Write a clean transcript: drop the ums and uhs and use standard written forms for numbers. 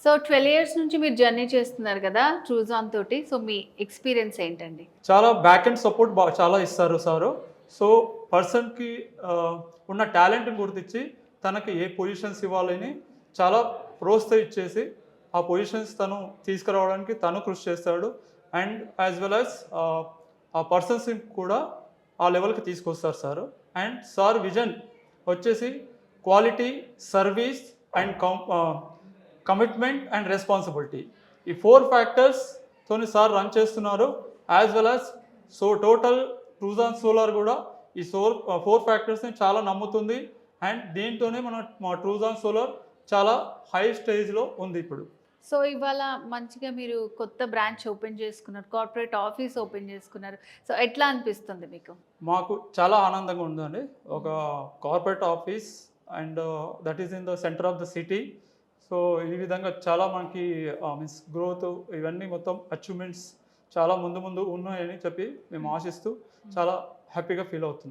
So 12 years నుంచి మీరు journey చేస్తున్నారు కదా ట్రూజాన్ తోటి. సో మీ ఎక్స్పీరియన్స్ ఏంటండి? చాలా బ్యాక్ అండ్ సపోర్ట్ చాలా ఇస్తారు సారు. సో పర్సన్కి ఉన్న టాలెంట్ని గుర్తించి తనకి ఏ పొజిషన్స్ ఇవ్వాలని చాలా ప్రోత్సహించేసి ఆ పొజిషన్స్ తను తీసుకురావడానికి తను కృషి చేస్తాడు. అండ్ యాజ్ వెల్ యాజ్ ఆ పర్సన్స్ని కూడా ఆ లెవెల్కి తీసుకొస్తారు సార్. అండ్ సార్ విజన్ వచ్చేసి quality, service and commitment and responsibility. ఈ 4 ఫ్యాక్టర్స్తోని సార్ రన్ చేస్తున్నారు. As well as so total ట్రూజాన్ solar కూడా ఈ 4 ఫ్యాక్టర్స్ని చాలా నమ్ముతుంది. అండ్ దీంతోనే మా ట్రూజాన్ సోలార్ చాలా హై స్టేజ్లో ఉంది ఇప్పుడు. సో ఇవాళ మంచిగా మీరు కొత్త బ్రాంచ్ ఓపెన్ చేసుకున్నారు, కార్పొరేట్ ఆఫీస్ ఓపెన్ చేసుకున్నారు. సో ఎట్లా అనిపిస్తుంది మీకు? మాకు చాలా ఆనందంగా ఉందండి. ఒక corporate office and that is in the centre of the city. So ఈ విధంగా చాలా మనకి మీన్స్ గ్రోత్ ఇవన్నీ మొత్తం అచీవ్మెంట్స్ చాలా ముందు ఉన్నాయని చెప్పి మేము ఆశిస్తూ చాలా హ్యాపీగా ఫీల్ అవుతుంది.